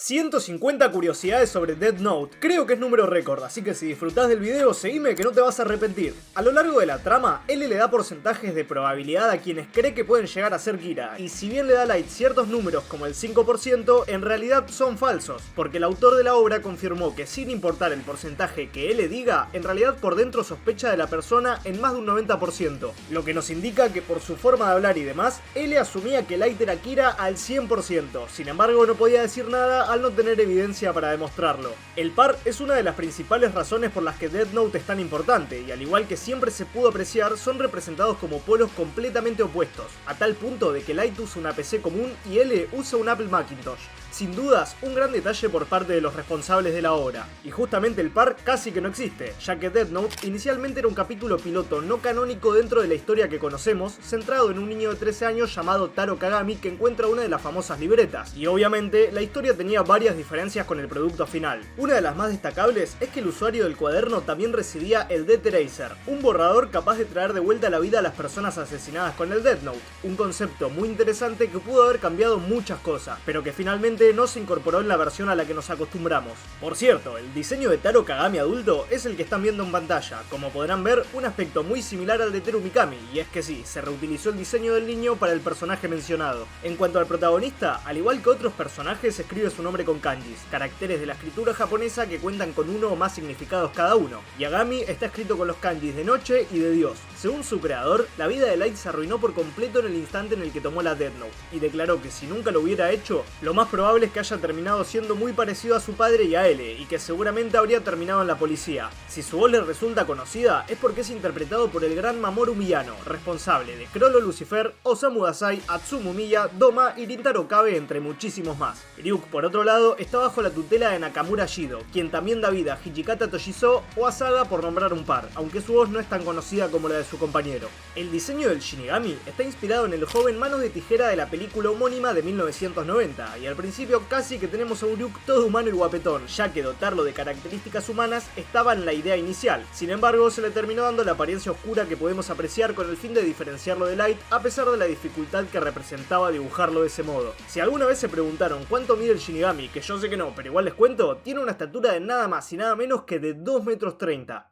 150 curiosidades sobre Death Note, creo que es número récord, así que si disfrutás del video, seguime que no te vas a arrepentir. A lo largo de la trama, L le da porcentajes de probabilidad a quienes cree que pueden llegar a ser Kira, y si bien le da a Light ciertos números como el 5%, en realidad son falsos, porque el autor de la obra confirmó que sin importar el porcentaje que L diga, en realidad por dentro sospecha de la persona en más de un 90%, lo que nos indica que por su forma de hablar y demás, L asumía que Light era Kira al 100%, sin embargo no podía decir nada al no tener evidencia para demostrarlo. El par es una de las principales razones por las que Death Note es tan importante, y al igual que siempre se pudo apreciar, son representados como polos completamente opuestos, a tal punto de que Light usa una PC común y L usa un Apple Macintosh. Sin dudas, un gran detalle por parte de los responsables de la obra, y justamente el par casi que no existe, ya que Death Note inicialmente era un capítulo piloto no canónico dentro de la historia que conocemos, centrado en un niño de 13 años llamado Taro Kagami que encuentra una de las famosas libretas, y obviamente la historia tenía varias diferencias con el producto final. Una de las más destacables es que el usuario del cuaderno también recibía el Death Eraser, un borrador capaz de traer de vuelta a la vida a las personas asesinadas con el Death Note, un concepto muy interesante que pudo haber cambiado muchas cosas, pero que finalmente no se incorporó en la versión a la que nos acostumbramos. Por cierto, el diseño de Taro Kagami adulto es el que están viendo en pantalla, como podrán ver, un aspecto muy similar al de Teru Mikami, y es que sí, se reutilizó el diseño del niño para el personaje mencionado. En cuanto al protagonista, al igual que otros personajes, escribe su nombre con kanjis, caracteres de la escritura japonesa que cuentan con uno o más significados cada uno. Yagami está escrito con los kanjis de noche y de dios. Según su creador, la vida de Light se arruinó por completo en el instante en el que tomó la Death Note, y declaró que si nunca lo hubiera hecho, lo más probable es que haya terminado siendo muy parecido a su padre y a L, y que seguramente habría terminado en la policía. Si su voz le resulta conocida, es porque es interpretado por el gran Mamoru Miyano, responsable de Chrollo Lucifer, Osamu Dazai, Atsumu Miya, Doma y Rintaro Kabe, entre muchísimos más. Ryuk, por otro lado, está bajo la tutela de Nakamura Shido, quien también da vida a Hijikata Toshizo o a Saga por nombrar un par, aunque su voz no es tan conocida como la de su compañero. El diseño del Shinigami está inspirado en el joven Manos de Tijera de la película homónima de 1990, y al principio casi que tenemos a un Ryuk todo humano y guapetón, ya que dotarlo de características humanas estaba en la idea inicial. Sin embargo, se le terminó dando la apariencia oscura que podemos apreciar con el fin de diferenciarlo de Light, a pesar de la dificultad que representaba dibujarlo de ese modo. Si alguna vez se preguntaron cuánto mide el Shinigami, que yo sé que no, pero igual les cuento, tiene una estatura de nada más y nada menos que de 2,30 metros.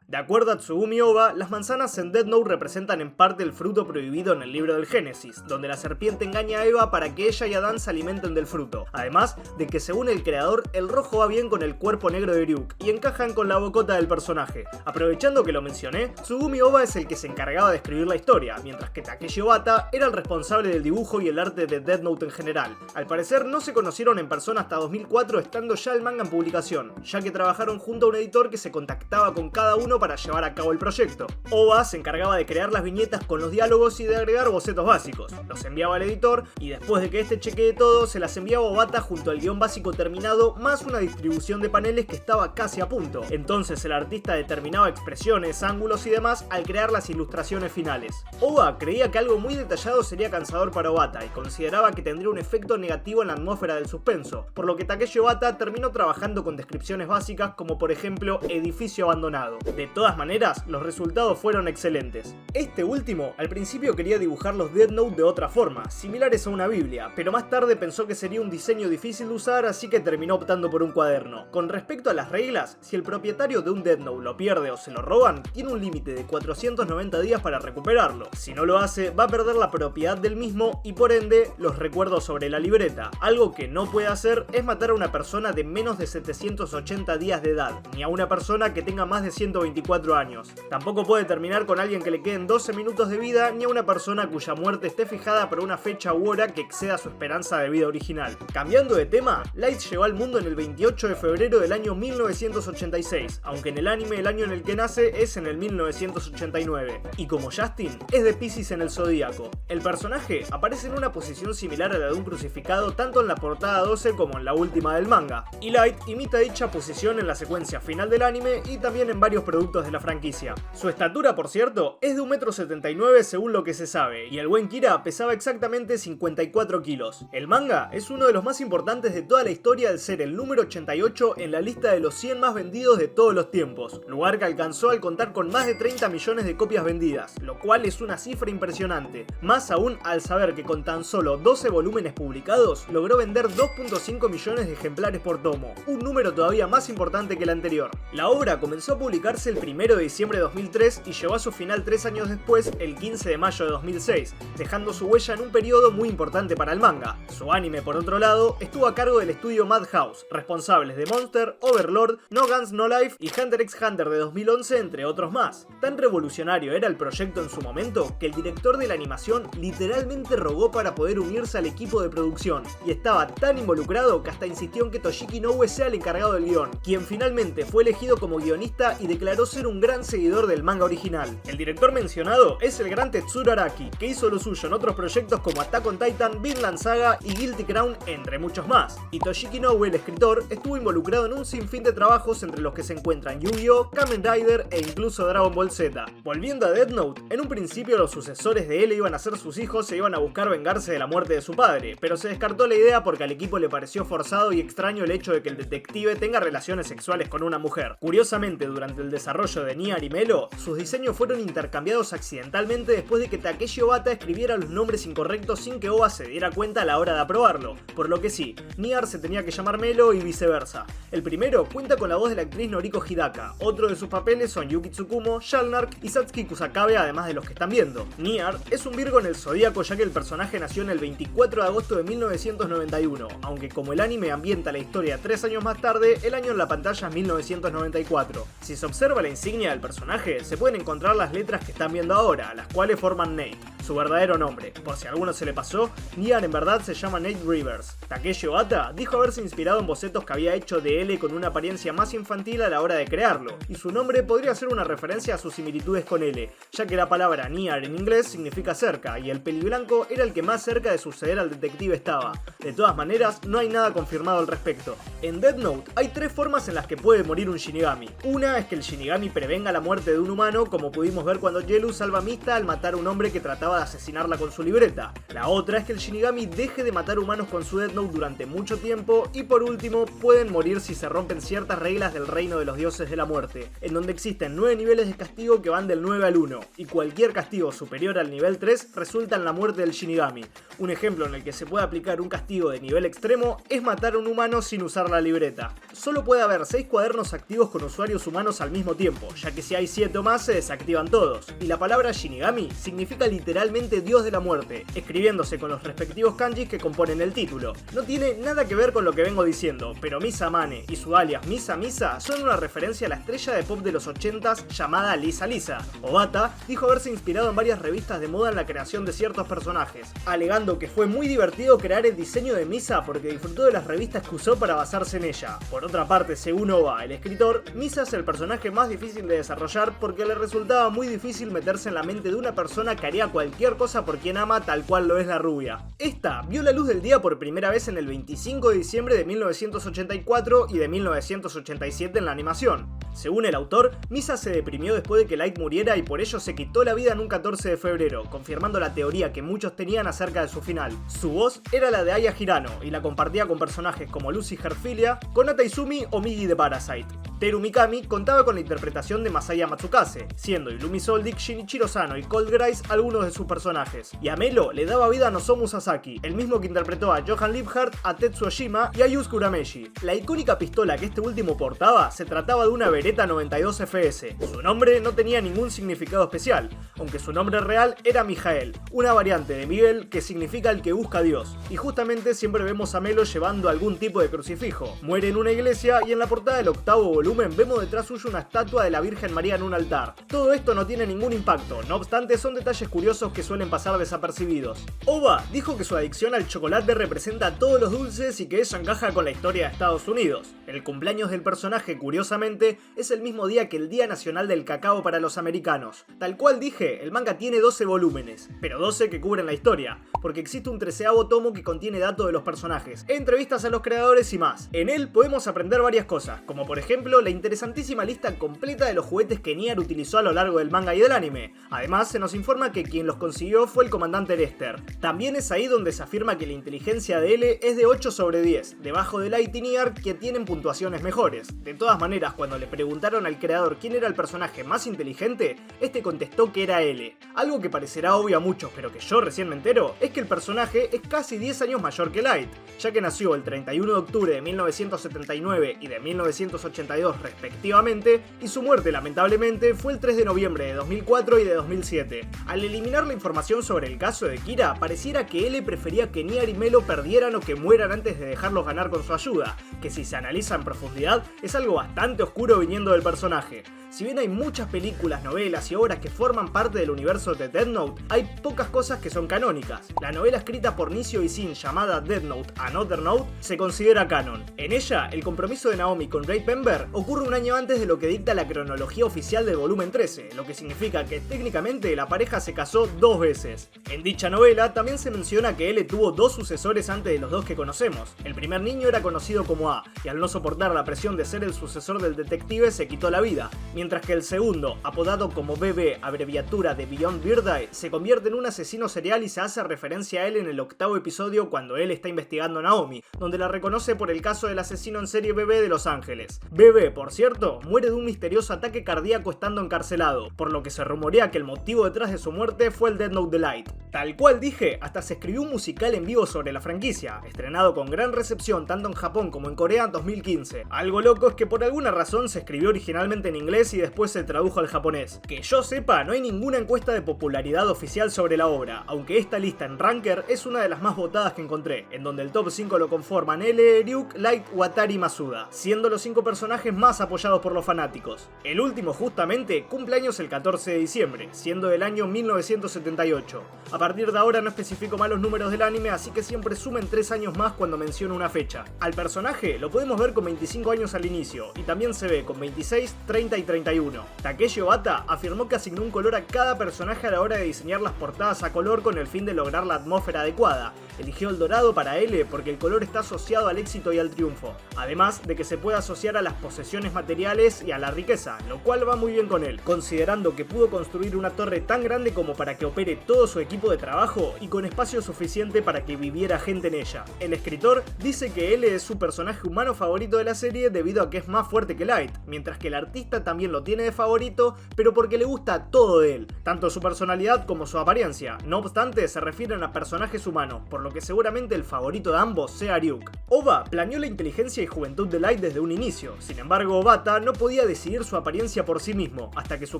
De acuerdo a Tsugumi Ohba, las manzanas en Death Note representan en parte el fruto prohibido en el libro del Génesis, donde la serpiente engaña a Eva para que ella y Adán se alimenten del fruto. Además de que según el creador, el rojo va bien con el cuerpo negro de Ryuk y encajan con la bocota del personaje. Aprovechando que lo mencioné, Tsugumi Ohba es el que se encargaba de escribir la historia, mientras que Takeshi Obata era el responsable del dibujo y el arte de Death Note en general. Al parecer no se conocieron en persona hasta 2004, estando ya el manga en publicación, ya que trabajaron junto a un editor que se contactaba con cada uno para llevar a cabo el proyecto. Ohba se encargaba de crear las viñetas con los diálogos y de agregar bocetos básicos. Los enviaba al editor y después de que este chequee todo, se las enviaba a Obata junto al guión básico terminado, más una distribución de paneles que estaba casi a punto. Entonces el artista determinaba expresiones, ángulos y demás al crear las ilustraciones finales. Ohba creía que algo muy detallado sería cansador para Obata y consideraba que tendría un efecto negativo en la atmósfera del suspenso, por lo que Takeshi Obata terminó trabajando con descripciones básicas como por ejemplo edificio abandonado. De todas maneras, los resultados fueron excelentes. Este último al principio quería dibujar los Death Note de otra forma, similares a una biblia, pero más tarde pensó que sería un diseño difícil de usar, así que terminó optando por un cuaderno. Con respecto a las reglas, si el propietario de un Death Note lo pierde o se lo roban, tiene un límite de 490 días para recuperarlo. Si no lo hace, va a perder la propiedad del mismo y por ende los recuerdos sobre la libreta. Algo que no puede hacer es matar a una persona de menos de 780 días de edad, ni a una persona que tenga más de 124 años. Tampoco puede terminar con alguien que le queden 12 minutos de vida, ni a una persona cuya muerte esté fijada para una fecha u hora que exceda su esperanza de vida original. Cambiando de tema, Light llegó al mundo en el 28 de febrero del año 1986, aunque en el anime el año en el que nace es en el 1989. Y como Justin, es de Piscis en el zodíaco. El personaje aparece en una posición similar a la de un crucificado tanto en la portada 12 como en la última del manga, y Light imita dicha posición en la secuencia final del anime y también en varios productos de la franquicia. Su estatura, por cierto, es de 1,79 m según lo que se sabe, y el buen Kira pesaba exactamente 54 kilos. El manga es uno de los más importantes importantes de toda la historia al ser el número 88 en la lista de los 100 más vendidos de todos los tiempos, lugar que alcanzó al contar con más de 30 millones de copias vendidas, lo cual es una cifra impresionante, más aún al saber que con tan solo 12 volúmenes publicados logró vender 2.5 millones de ejemplares por tomo, un número todavía más importante que el anterior. La obra comenzó a publicarse el 1 de diciembre de 2003 y llegó a su final 3 años después, el 15 de mayo de 2006, dejando su huella en un periodo muy importante para el manga. Su anime, por otro lado, estuvo a cargo del estudio Madhouse, responsables de Monster, Overlord, No Guns No Life y Hunter x Hunter de 2011, entre otros más. Tan revolucionario era el proyecto en su momento que el director de la animación literalmente rogó para poder unirse al equipo de producción, y estaba tan involucrado que hasta insistió en que Toshiki Inoue sea el encargado del guión, quien finalmente fue elegido como guionista y declaró ser un gran seguidor del manga original. El director mencionado es el gran Tetsuro Araki, que hizo lo suyo en otros proyectos como Attack on Titan, Vinland Saga y Guilty Crown, entre muchos más. Y Toshiki Inoue, el escritor, estuvo involucrado en un sinfín de trabajos entre los que se encuentran Yu-Gi-Oh!, Kamen Rider e incluso Dragon Ball Z. Volviendo a Death Note, en un principio los sucesores de él iban a ser sus hijos e iban a buscar vengarse de la muerte de su padre, pero se descartó la idea porque al equipo le pareció forzado y extraño el hecho de que el detective tenga relaciones sexuales con una mujer. Curiosamente, durante el desarrollo de Nier y Melo, sus diseños fueron intercambiados accidentalmente después de que Takeshi Obata escribiera los nombres incorrectos sin que Oba se diera cuenta a la hora de aprobarlo, por lo que sí, Nier se tenía que llamar Melo y viceversa. El primero cuenta con la voz de la actriz Noriko Hidaka, otro de sus papeles son Yuki Tsukumo, Shalnark y Satsuki Kusakabe, además de los que están viendo. Nier es un Virgo en el zodíaco, ya que el personaje nació en el 24 de agosto de 1991, aunque como el anime ambienta la historia 3 años más tarde, el año en la pantalla es 1994. Si se observa la insignia del personaje, se pueden encontrar las letras que están viendo ahora, las cuales forman Nate, su verdadero nombre. Por si a alguno se le pasó, Nier en verdad se llama Nate Rivers. Takeshi Obata dijo haberse inspirado en bocetos que había hecho de L con una apariencia más infantil a la hora de crearlo, y su nombre podría ser una referencia a sus similitudes con L, ya que la palabra Nier en inglés significa cerca, y el peliblanco era el que más cerca de suceder al detective estaba. De todas maneras, no hay nada confirmado al respecto. En Death Note hay 3 formas en las que puede morir un Shinigami. Una es que el Shinigami prevenga la muerte de un humano, como pudimos ver cuando Yelu salva a Mista al matar a un hombre que trataba de asesinarla con su libreta. La otra es que el Shinigami deje de matar humanos con su Death Note durante mucho tiempo, y por último, pueden morir si se rompen ciertas reglas del reino de los dioses de la muerte, en donde existen 9 niveles de castigo que van del 9 al 1, y cualquier castigo superior al nivel 3 resulta en la muerte del Shinigami. Un ejemplo en el que se puede aplicar un castigo de nivel extremo es matar a un humano sin usar la libreta. Solo puede haber 6 cuadernos activos con usuarios humanos al mismo tiempo, ya que si hay 7 o más se desactivan todos, y la palabra Shinigami significa literalmente Dios de la muerte, escribiéndose con los respectivos kanjis que componen el título. No tiene nada que ver con lo que vengo diciendo, pero Misa Mane y su alias Misa Misa son una referencia a la estrella de pop de los 80s llamada Lisa Lisa. Obata dijo haberse inspirado en varias revistas de moda en la creación de ciertos personajes, alegando que fue muy divertido crear el diseño de Misa porque disfrutó de las revistas que usó para basarse en ella. Por otra parte, según Oba, el escritor, Misa es el personaje más difícil de desarrollar porque le resultaba muy difícil meterse en la mente de una persona que haría cualquier cosa por quien ama, tal cual lo es la rubia. Esta vio la luz del día por primera vez en el 25 de diciembre de 1984 y de 1987 en la animación. Según el autor, Misa se deprimió después de que Light muriera y por ello se quitó la vida en un 14 de febrero, confirmando la teoría que muchos tenían acerca de su final. Su voz era la de Aya Hirano y la compartía con personajes como Lucy Herfilia, Konata Izumi o Migi de Parasite. Teru Mikami contaba con la interpretación de Masaya Matsukase, siendo Illumi Soldic, Shinichiro Sano y Cold Grice algunos de sus personajes. Y a Melo le daba vida a Nozomu Sasaki, el mismo que interpretó a Johan Liebhardt, a Tetsuo Oshima y a Yusuke Urameshi. La icónica pistola que este último portaba se trataba de una Beretta 92 FS. Su nombre no tenía ningún significado especial, aunque su nombre real era Mijael, una variante de Miguel que significa el que busca a Dios. Y justamente siempre vemos a Melo llevando algún tipo de crucifijo. Muere en una iglesia y en la portada del 8º volumen vemos detrás suyo una estatua de la Virgen María en un altar. Todo esto no tiene ningún impacto, no obstante son detalles curiosos que suelen pasar desapercibidos. Oba dijo que su adicción al chocolate representa todos los dulces y que eso encaja con la historia de Estados Unidos. El cumpleaños del personaje, curiosamente, es el mismo día que el Día Nacional del Cacao para los americanos. Tal cual dije, el manga tiene 12 volúmenes, pero 12 que cubren la historia, porque existe un 13º tomo que contiene datos de los personajes, entrevistas a los creadores y más. En él podemos aprender varias cosas, como por ejemplo la interesantísima lista completa de los juguetes que Nier utilizó a lo largo del manga y del anime. Además, se nos informa que quien los consiguió fue el comandante Lester. También es ahí donde se afirma que la inteligencia de L es de 8 sobre 10, debajo de Light y Nier, que tienen puntuaciones mejores. De todas maneras, cuando le preguntaron al creador quién era el personaje más inteligente, este contestó que era L. Algo que parecerá obvio a muchos, pero que yo recién me entero, es que el personaje es casi 10 años mayor que Light, ya que nació el 31 de octubre de 1979 y de 1982 respectivamente, y su muerte lamentablemente fue el 3 de noviembre de 2004 y de 2007. Al eliminar la información sobre el caso de Kira, pareciera que L prefería que Nier y Melo perdieran o que mueran antes de dejarlos ganar con su ayuda, que si se analiza en profundidad es algo bastante oscuro viniendo del personaje. Si bien hay muchas películas, novelas y obras que forman parte del universo de Death Note, hay pocas cosas que son canónicas. La novela escrita por Nishio Ishin llamada Death Note Another Note se considera canon. En ella, el compromiso de Naomi con Ray Pember ocurre un año antes de lo que dicta la cronología oficial del volumen 13, lo que significa que técnicamente la pareja se casó 2 veces. En dicha novela también se menciona que L tuvo 2 sucesores antes de los 2 que conocemos. El primer niño era conocido como A, y al no soportar la presión de ser el sucesor del detective se quitó la vida, mientras que el segundo, apodado como BB, abreviatura de Beyond Birthday, se convierte en un asesino serial y se hace referencia a él en el 8º episodio cuando él está investigando a Naomi, donde la reconoce por el caso del asesino en serie BB de Los Ángeles. BB, por cierto, muere de un misterioso ataque cardíaco estando encarcelado, por lo que se rumorea que el motivo detrás de su muerte fue el Death Note de Light. Tal cual dije, hasta se escribió un musical en vivo sobre la franquicia, estrenado con gran recepción tanto en Japón como en Corea en 2015. Algo loco es que por alguna razón se escribió originalmente en inglés y después se tradujo al japonés. Que yo sepa, no hay ninguna encuesta de popularidad oficial sobre la obra, aunque esta lista en Ranker es una de las más votadas que encontré, en donde el top 5 lo conforman L, Ryuk, Light, Watari y Masuda, siendo los 5 personajes más apoyados por los fanáticos. El último justamente cumple años el 14 de diciembre, siendo del año 1978. A partir de ahora no especifico más los números del anime, así que siempre sumen 3 años más cuando menciono una fecha. Al personaje lo podemos ver con 25 años al inicio, y también se ve con 26, 30 y 31. Takeshi Obata afirmó que asignó un color a cada personaje a la hora de diseñar las portadas a color con el fin de lograr la atmósfera adecuada. Eligió el dorado para L porque el color está asociado al éxito y al triunfo, además de que se puede asociar a las posesiones materiales y a la riqueza, lo cual va muy bien con él, considerando que pudo construir una torre tan grande como para que opere todo su equipo de trabajo y con espacio suficiente para que viviera gente en ella. El escritor dice que L es su personaje humano favorito de la serie debido a que es más fuerte que Light, mientras que el artista también lo tiene de favorito, pero porque le gusta todo de él, tanto su personalidad como su apariencia. No obstante, se refieren a personajes humanos, por lo que seguramente el favorito de ambos sea Ryuk. Oba planeó la inteligencia y juventud de Light desde un inicio, sin embargo Obata no podía decidir su apariencia por sí mismo, hasta que su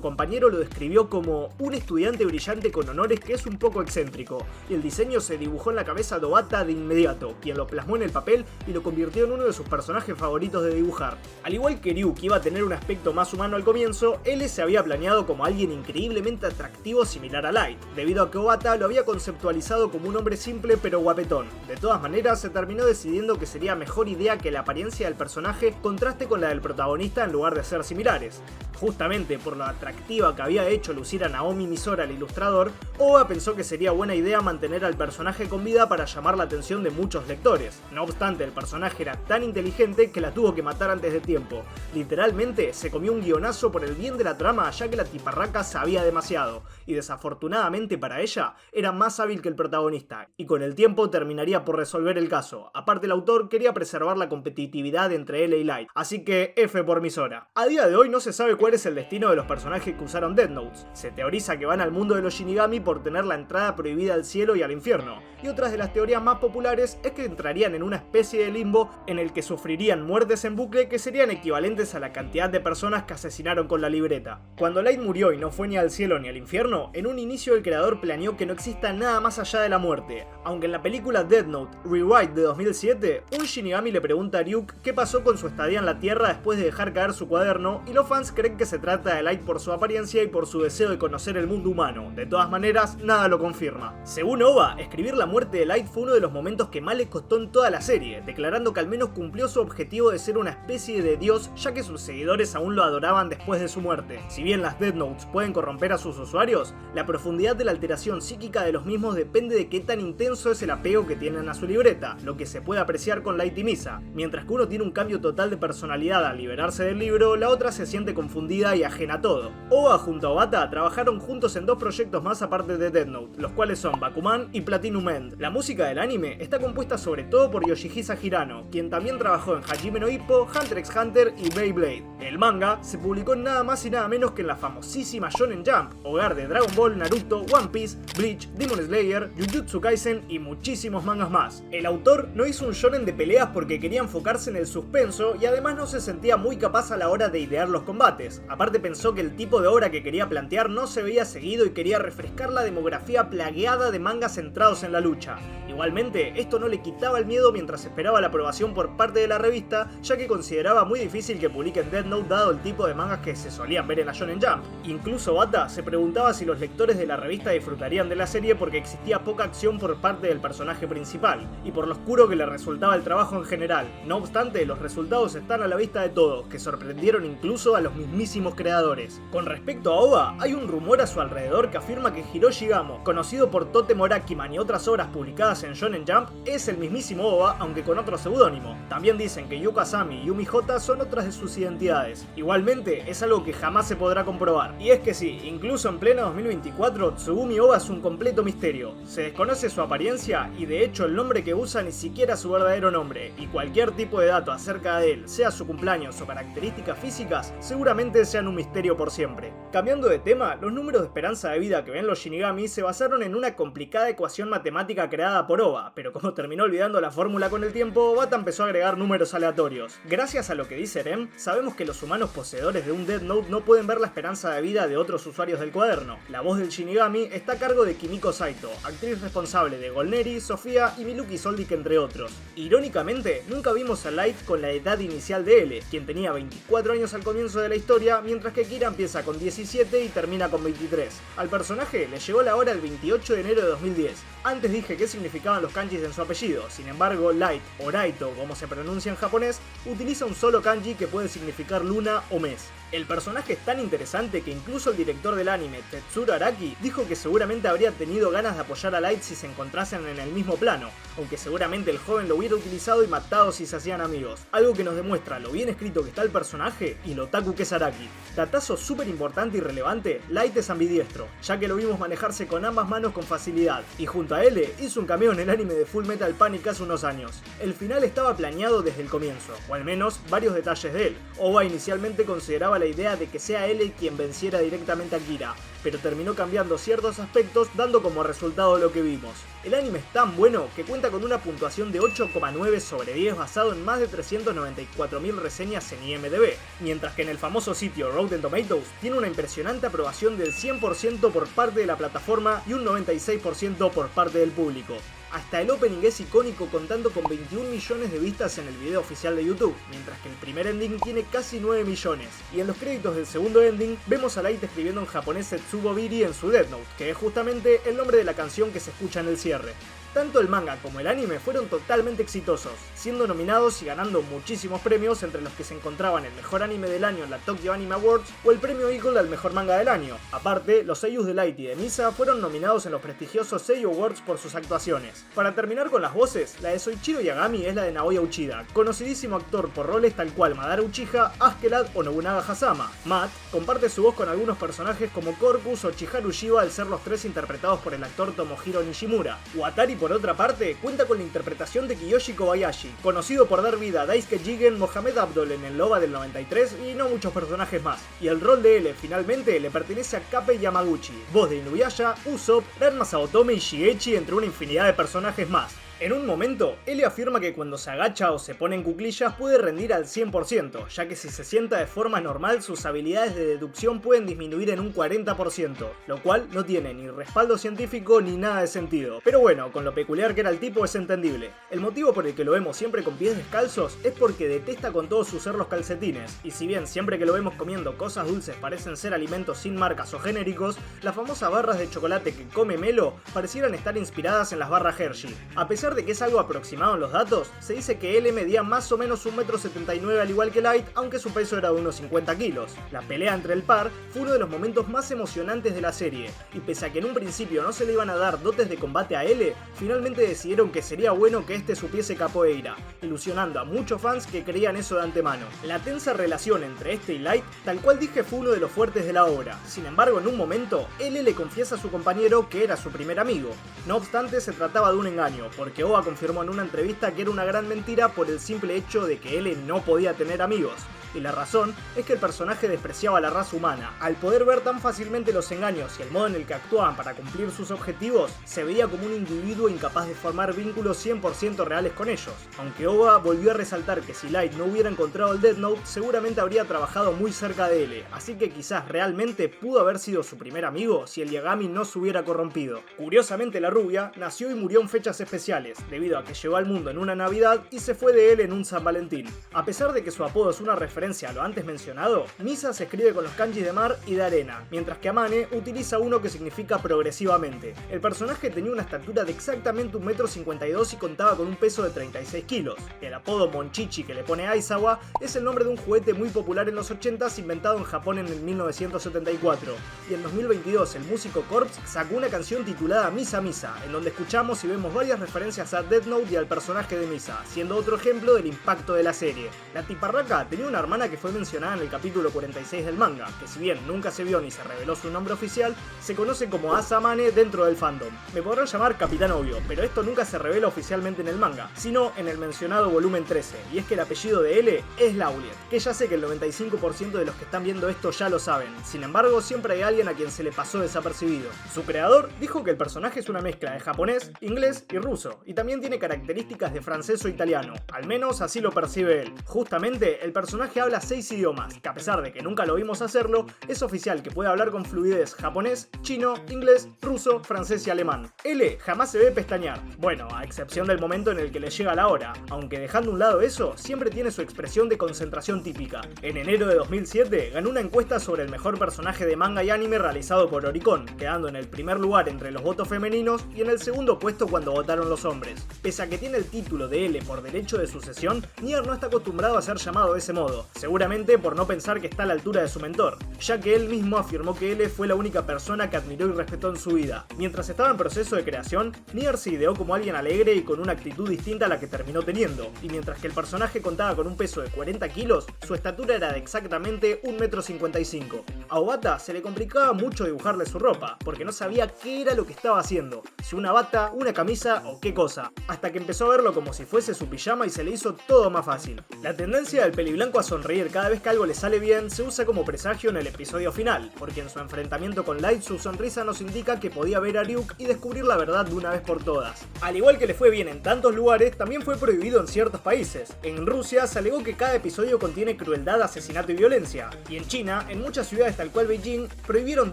compañero lo describió como un estudiante brillante con honores que es un poco excéntrico, y el diseño se dibujó en la cabeza de Obata de inmediato, quien lo plasmó en el papel y lo convirtió en uno de sus personajes favoritos de dibujar. Al igual que Ryuk iba a tener un aspecto más humano al comienzo, L se había planeado como alguien increíblemente atractivo similar a Light, debido a que Obata lo había conceptualizado como un hombre simple pero guapetón. De todas maneras, se terminó decidiendo que sería mejor idea que la apariencia del personaje contraste con la del protagonista en lugar de ser similares. Justamente por lo atractiva que había hecho lucir a Naomi Misora el ilustrador, Oba pensó que sería buena idea mantener al personaje con vida para llamar la atención de muchos lectores. No obstante, el personaje era tan inteligente que la tuvo que matar antes de tiempo. Literalmente se comió un guionazo por el bien de la trama, ya que la tiparraca sabía demasiado, y desafortunadamente para ella era más hábil que el protagonista, y con el tiempo terminaría por resolver el caso. Aparte, el autor quería preservar la competitividad entre él y Light, así que F por Misora. A día de hoy no se sabe cuál es el destino de los personajes que usaron Death Notes. Se teoriza que van al mundo de los Shinigami por tener la entrada prohibida al cielo y al infierno, y otras de las teorías más populares es que entrarían en una especie de limbo en el que sufrirían muertes en bucle que serían equivalentes a la cantidad de personas que asesinaron con la libreta. Cuando Light murió y no fue ni al cielo ni al infierno, en un inicio el creador planeó que no exista nada más allá de la muerte, aunque en la película Death Note Rewrite de 2007, un Shinigami le pregunta a Ryuk qué pasó con su estadía en la Tierra después de dejar caer su cuaderno, y los fans creen que se trata de Light por su apariencia y por su deseo de conocer el mundo humano. De todas maneras, nada lo confirma. Según Oba, escribir la muerte de Light fue uno de los momentos que más le costó en toda la serie, declarando que al menos cumplió su objetivo de ser una especie de dios, ya que sus seguidores aún lo adoraban después de su muerte. Si bien las Death Notes pueden corromper a sus usuarios, la profundidad de la alteración psíquica de los mismos depende de qué tan intenso es el apego que tienen a su libreta, lo que se puede apreciar con Light y Misa. Mientras que uno tiene un cambio total de personalidad al liberarse del libro, la otra se siente confundida y ajena a todo. Oba junto a Obata trabajaron juntos en 2 proyectos más aparte de Death Note, los cuales son Bakuman y Platinum End. La música del anime está compuesta sobre todo por Yoshihisa Hirano, quien también trabajó en Hajime no Ippo, Hunter x Hunter y Beyblade. El manga se publicó en nada más y nada menos que en la famosísima Shonen Jump, hogar de Dragon Ball, Naruto, One Piece, Bleach, Demon Slayer, Jujutsu Kaisen y muchísimos mangas más. El autor no hizo un shonen de peleas porque quería enfocarse en el suspenso y además no se sentía muy capaz a la hora de idear los combates. Aparte pensó que el tipo de obra que quería plantear no se veía seguido y quería refrescar la demografía plagueada de mangas centrados en la lucha. Igualmente, esto no le quitaba el miedo mientras esperaba la aprobación por parte de la revista, ya que consideraba muy difícil que publiquen Death Note dado el tipo de mangas que se solían ver en la Shonen Jump. Incluso Bata se preguntaba si los lectores de la revista disfrutarían de la serie porque existía poca acción por parte del personaje principal, y por lo oscuro que le resultaba el trabajo en general. No obstante, los resultados están a la vista de todos, que sorprendieron incluso a los mismísimos creadores. Con respecto a Oba, hay un rumor a su alrededor que afirma que Hiroshi Gamo, conocido por Totem Orakiman y otras obras publicadas en Shonen Jump, es el mismísimo Oba, aunque con otro seudónimo. También dicen que Yuka Asami y Yumi Hota son otras de sus identidades. Igualmente, es algo que jamás se podrá comprobar. Y es que sí, incluso en pleno 2024, Tsugumi Oba es un completo misterio. Se desconoce su apariencia y de hecho el nombre que usa ni siquiera es su verdadero nombre, y cualquier tipo de dato acerca de él, sea su cumpleaños o características físicas, seguramente sean un misterio por siempre. Cambiando de tema, los números de esperanza de vida que ven los Shinigami se basaron en una complicada ecuación matemática creada por Oba, pero como terminó olvidando la fórmula con el tiempo, Bata empezó a agregar números aleatorios. Gracias a lo que dice Rem, sabemos que los humanos poseedores de un Death Note no pueden ver la esperanza de vida de otros usuarios del cuaderno. La voz del Shinigami está a cargo de Kimiko Saito, actriz responsable de Golneri, Sofía y Miluki Soldic entre otros. Irónicamente, nunca vimos a Light con la edad inicial de L, quien tenía 24 años al comienzo de la historia, mientras que Kira empieza con 17 y termina con 23. Al personaje le llegó la hora el 28 de enero de 2010. Antes dije qué significaban los kanjis en su apellido, sin embargo, Light, o Raito, como se pronuncia en japonés, utiliza un solo kanji que puede significar luna o mes. El personaje es tan interesante que incluso el director del anime, Tetsuro Araki, dijo que seguramente habría tenido ganas de apoyar a Light si se encontrasen en el mismo plano, aunque seguramente el joven lo hubiera utilizado y matado si se hacían amigos, algo que nos demuestra lo bien escrito que está el personaje y lo otaku que es Araki. Datazo súper importante y relevante, Light es ambidiestro, ya que lo vimos manejarse con ambas manos con facilidad, y junto a L hizo un cameo en el anime de Full Metal Panic hace unos años. El final estaba planeado desde el comienzo, o al menos varios detalles de él. Oba inicialmente consideraba la idea de que sea L quien venciera directamente a Kira, pero terminó cambiando ciertos aspectos dando como resultado lo que vimos. El anime es tan bueno que cuenta con una puntuación de 8,9 sobre 10 basado en más de 394.000 reseñas en IMDb, mientras que en el famoso sitio Rotten Tomatoes tiene una impresionante aprobación del 100% por parte de la plataforma y un 96% por parte del público. Hasta el opening es icónico contando con 21 millones de vistas en el video oficial de YouTube, mientras que el primer ending tiene casi 9 millones. Y en los créditos del segundo ending vemos a Light escribiendo en japonés Setsubo Biri en su Death Note, que es justamente el nombre de la canción que se escucha en el cierre. Tanto el manga como el anime fueron totalmente exitosos, siendo nominados y ganando muchísimos premios, entre los que se encontraban el mejor anime del año en la Tokyo Anime Awards o el premio Eagle al mejor manga del año. Aparte, los seiyūs de Light y de Misa fueron nominados en los prestigiosos Seiyu Awards por sus actuaciones. Para terminar con las voces, la de Soichiro Yagami es la de Naoya Uchida, conocidísimo actor por roles tal cual Madara Uchiha, Askeladd o Nobunaga Hasama. Matt comparte su voz con algunos personajes como Corpus o Chiharu Shiba al ser los tres interpretados por el actor Tomohiro Nishimura. Watari, por otra parte, cuenta con la interpretación de Kiyoshi Kobayashi, conocido por dar vida a Daisuke Jigen, Mohamed Abdol en el OVA del 93 y no muchos personajes más. Y el rol de L finalmente le pertenece a Kappei Yamaguchi, voz de Inuyasha, Usopp, Ranma Saotome y Shigechi, entre una infinidad de personajes más. En un momento, L afirma que cuando se agacha o se pone en cuclillas puede rendir al 100%, ya que si se sienta de forma normal sus habilidades de deducción pueden disminuir en un 40%, lo cual no tiene ni respaldo científico ni nada de sentido. Pero bueno, con lo peculiar que era el tipo es entendible. El motivo por el que lo vemos siempre con pies descalzos es porque detesta con todo su ser los calcetines, y si bien siempre que lo vemos comiendo cosas dulces parecen ser alimentos sin marcas o genéricos, las famosas barras de chocolate que come Melo parecieran estar inspiradas en las barras Hershey. A pesar pesar de que es algo aproximado en los datos, se dice que L medía más o menos 1,79 m al igual que Light, aunque su peso era de unos 50 kilos. La pelea entre el par fue uno de los momentos más emocionantes de la serie, y pese a que en un principio no se le iban a dar dotes de combate a L, finalmente decidieron que sería bueno que este supiese capoeira, ilusionando a muchos fans que creían eso de antemano. La tensa relación entre este y Light, tal cual dije, fue uno de los fuertes de la obra. Sin embargo, en un momento, L le confiesa a su compañero que era su primer amigo. No obstante, se trataba de un engaño, porque Oba confirmó en una entrevista que era una gran mentira por el simple hecho de que L no podía tener amigos. Y la razón es que el personaje despreciaba a la raza humana. Al poder ver tan fácilmente los engaños y el modo en el que actuaban para cumplir sus objetivos, se veía como un individuo incapaz de formar vínculos 100% reales con ellos. Aunque Oba volvió a resaltar que si Light no hubiera encontrado el Death Note, seguramente habría trabajado muy cerca de él, así que quizás realmente pudo haber sido su primer amigo si el Yagami no se hubiera corrompido. Curiosamente, la rubia nació y murió en fechas especiales, debido a que llegó al mundo en una Navidad y se fue de él en un San Valentín. A pesar de que su apodo es una referencia a lo antes mencionado, Misa se escribe con los kanjis de mar y de arena, mientras que Amane utiliza uno que significa progresivamente. El personaje tenía una estatura de exactamente 1,52 m y contaba con un peso de 36 kilos. El apodo Monchichi que le pone Aizawa es el nombre de un juguete muy popular en los 80s inventado en Japón en el 1974. Y en 2022 el músico Corpse sacó una canción titulada Misa Misa, en donde escuchamos y vemos varias referencias a Death Note y al personaje de Misa, siendo otro ejemplo del impacto de la serie. La tiparraca tenía una hermana que fue mencionada en el capítulo 46 del manga, que si bien nunca se vio ni se reveló su nombre oficial, se conoce como Asa Amane dentro del fandom. Me podrán llamar Capitán Obvio, pero esto nunca se revela oficialmente en el manga, sino en el mencionado volumen 13, y es que el apellido de L es Lauliet, que ya sé que el 95% de los que están viendo esto ya lo saben, sin embargo siempre hay alguien a quien se le pasó desapercibido. Su creador dijo que el personaje es una mezcla de japonés, inglés y ruso, y también tiene características de francés o italiano, al menos así lo percibe él. Justamente, el personaje habla 6 idiomas, que a pesar de que nunca lo vimos hacerlo, es oficial que puede hablar con fluidez japonés, chino, inglés, ruso, francés y alemán. L jamás se ve pestañear, bueno, a excepción del momento en el que le llega la hora, aunque dejando a un lado eso, siempre tiene su expresión de concentración típica. En enero de 2007 ganó una encuesta sobre el mejor personaje de manga y anime realizado por Oricon, quedando en el primer lugar entre los votos femeninos y en el segundo puesto cuando votaron los hombres. Pese a que tiene el título de L por derecho de sucesión, Nier no está acostumbrado a ser llamado de ese modo, seguramente por no pensar que está a la altura de su mentor, ya que él mismo afirmó que L fue la única persona que admiró y respetó en su vida. Mientras estaba en proceso de creación, Nier se ideó como alguien alegre y con una actitud distinta a la que terminó teniendo, y mientras que el personaje contaba con un peso de 40 kilos, su estatura era de exactamente 1,55 m. A Obata se le complicaba mucho dibujarle su ropa, porque no sabía qué era lo que estaba haciendo, si una bata, una camisa o qué cosa, hasta que empezó a verlo como si fuese su pijama y se le hizo todo más fácil. La tendencia del peliblanco a sonreír cada vez que algo le sale bien se usa como presagio en el episodio final, porque en su enfrentamiento con Light su sonrisa nos indica que podía ver a Ryuk y descubrir la verdad de una vez por todas. Al igual que le fue bien en tantos lugares, también fue prohibido en ciertos países. En Rusia se alegó que cada episodio contiene crueldad, asesinato y violencia, y en China, en muchas ciudades tal cual Beijing, prohibieron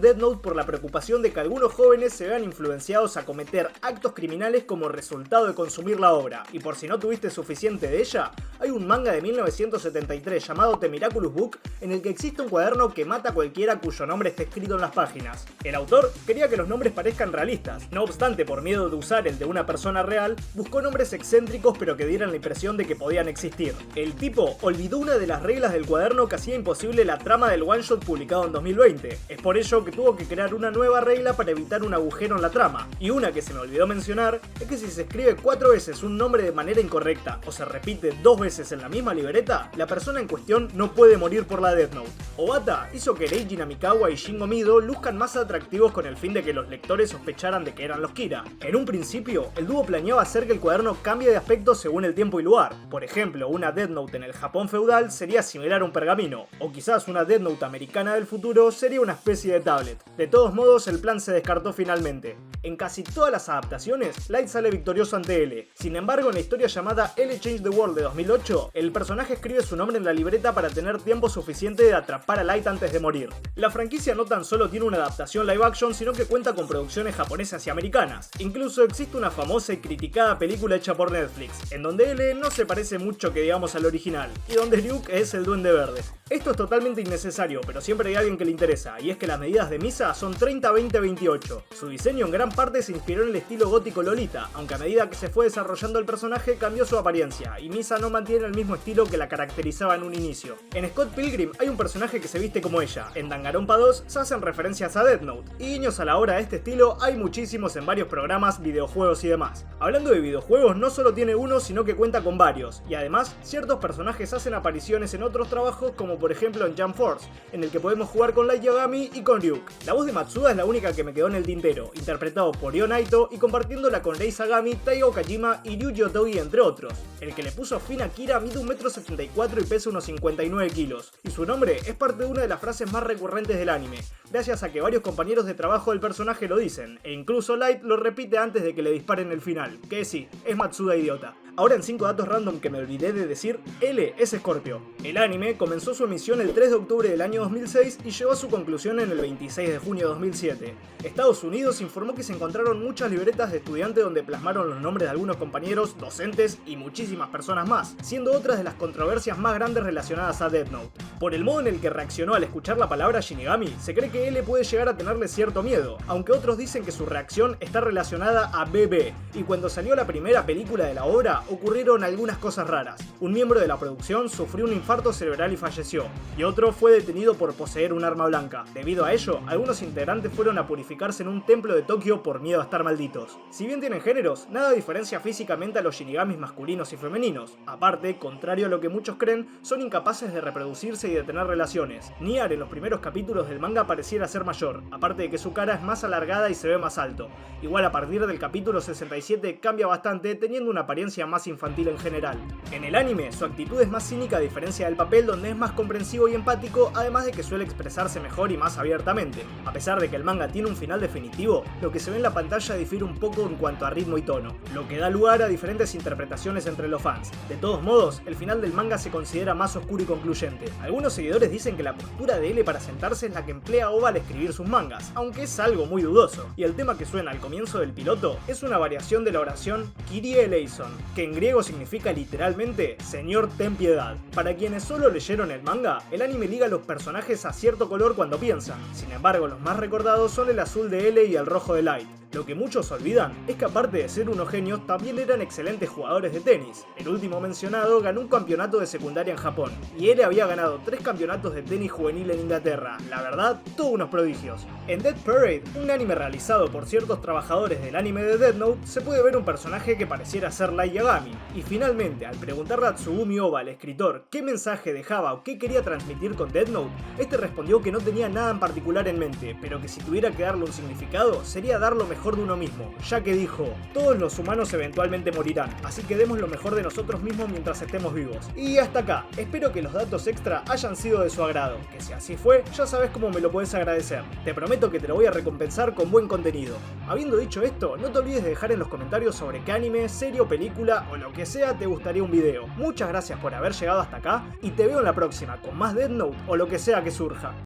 Death Note por la preocupación de que algunos jóvenes se vean influenciados a cometer actos criminales como resultado de consumir la obra. Y por si no tuviste suficiente de ella, hay un manga de 1973 llamado The Miraculous Book en el que existe un cuaderno que mata a cualquiera cuyo nombre esté escrito en las páginas. El autor quería que los nombres parezcan realistas, no obstante, por miedo de usar el de una persona real, buscó nombres excéntricos pero que dieran la impresión de que podían existir. El tipo olvidó una de las reglas del cuaderno que hacía imposible la trama del one shot publicado en 2020. Es por ello que tuvo que crear una nueva regla para evitar un agujero en la trama, y una que se me olvidó mencionar es que si se escribe 4 veces un nombre de manera incorrecta o se repite 2 veces en la misma libreta, la persona en cuestión no puede morir por la Death Note. Obata hizo que Reiji Namikawa y Shingo Mido luzcan más atractivos con el fin de que los lectores sospecharan de que eran los Kira. En un principio, el dúo planeaba hacer que el cuaderno cambie de aspecto según el tiempo y lugar. Por ejemplo, una Death Note en el Japón feudal sería similar a un pergamino, o quizás una Death Note americana del futuro sería una especie de tablet. De todos modos, el plan se descartó finalmente. En casi todas las adaptaciones, Light sale victorioso ante L. Sin embargo, en la historia llamada L Changed the World de 2008, el personaje escribe su nombre en la libreta para tener tiempo suficiente de atrapar a Light antes de morir. La franquicia no tan solo tiene una adaptación live action, sino que cuenta con producciones japonesas y americanas. Incluso existe una famosa y criticada película hecha por Netflix, en donde L no se parece mucho que digamos al original, y donde Ryuk es el Duende Verde. Esto es totalmente innecesario, pero siempre hay alguien que le interesa, y es que las medidas de Misa son 30-20-28. Su diseño en gran parte se inspiró en el estilo gótico Lolita, aunque a medida que se fue desarrollando el personaje cambió su apariencia, y Misa no mantiene el mismo estilo que la caracterizaba en un inicio. En Scott Pilgrim hay un personaje que se viste como ella, en Danganronpa 2 se hacen referencias a Death Note, y guiños a la obra de este estilo hay muchísimos en varios programas, videojuegos y demás. Hablando de videojuegos, no solo tiene uno, sino que cuenta con varios, y además, ciertos personajes hacen apariciones en otros trabajos, como por ejemplo en Jump Force, en el que podemos jugar con Light Yagami y con Ryuk. La voz de Matsuda es la única que me quedó en el tintero, interpretado por Ryo Naito y compartiéndola con Rei Sagami, Taigo Kajima y Ryuji Otogi, entre otros. El que le puso fin a Kira mide 1,74 m y pesa unos 59 kilos, y su nombre es parte de una de las frases más recurrentes del anime, gracias a que varios compañeros de trabajo del personaje lo dicen, e incluso Light lo repite antes de que le disparen el final, que sí, es Matsuda idiota. Ahora en 5 datos random que me olvidé de decir, L es Scorpio. El anime comenzó su emisión el 3 de octubre del año 2006 y llegó a su conclusión en el 26 de junio de 2007. Estados Unidos informó que se encontraron muchas libretas de estudiantes donde plasmaron los nombres de algunos compañeros, docentes y muchísimas personas más, siendo otras de las controversias más grandes relacionadas a Death Note. Por el modo en el que reaccionó al escuchar la palabra Shinigami, se cree que L puede llegar a tenerle cierto miedo, aunque otros dicen que su reacción está relacionada a BB, y cuando salió la primera película de la obra, ocurrieron algunas cosas raras. Un miembro de la producción sufrió un infarto cerebral y falleció, y otro fue detenido por poseer un arma blanca. Debido a ello, algunos integrantes fueron a purificarse en un templo de Tokio por miedo a estar malditos. Si bien tienen géneros, nada diferencia físicamente a los shinigamis masculinos y femeninos. Aparte, contrario a lo que muchos creen, son incapaces de reproducirse y de tener relaciones. Niar en los primeros capítulos del manga pareciera ser mayor, aparte de que su cara es más alargada y se ve más alto. Igual a partir del capítulo 67 cambia bastante, teniendo una apariencia más infantil en general. En el anime, su actitud es más cínica a diferencia del papel, donde es más comprensivo y empático, además de que suele expresarse mejor y más abiertamente. A pesar de que el manga tiene un final definitivo, lo que se ve en la pantalla difiere un poco en cuanto a ritmo y tono, lo que da lugar a diferentes interpretaciones entre los fans. De todos modos, el final del manga se considera más oscuro y concluyente. Algunos seguidores dicen que la postura de L para sentarse es la que emplea Oba al escribir sus mangas, aunque es algo muy dudoso, y el tema que suena al comienzo del piloto es una variación de la oración Kyrie eleison, que en griego significa literalmente Señor ten piedad. Para quienes solo leyeron el manga, el anime liga a los personajes a cierto color cuando piensan, sin embargo los más recordados son el azul de L y el rojo de Light. Lo que muchos olvidan es que aparte de ser unos genios, también eran excelentes jugadores de tenis. El último mencionado ganó un campeonato de secundaria en Japón, y él había ganado 3 campeonatos de tenis juvenil en Inglaterra. La verdad, todos unos prodigios. En Death Parade, un anime realizado por ciertos trabajadores del anime de Death Note, se puede ver un personaje que pareciera ser Light Yagami. Y finalmente, al preguntarle a Tsugumi Oba, el escritor, qué mensaje dejaba o qué quería transmitir con Death Note, este respondió que no tenía nada en particular en mente, pero que si tuviera que darle un significado, sería dar lo mejor de uno mismo, ya que dijo, todos los humanos eventualmente morirán, así que demos lo mejor de nosotros mismos mientras estemos vivos. Y hasta acá, espero que los datos extra hayan sido de su agrado, que si así fue, ya sabes cómo me lo puedes agradecer. Te prometo que te lo voy a recompensar con buen contenido. Habiendo dicho esto, no te olvides de dejar en los comentarios sobre qué anime, serie o película o lo que sea te gustaría un video. Muchas gracias por haber llegado hasta acá y te veo en la próxima con más Death Note o lo que sea que surja.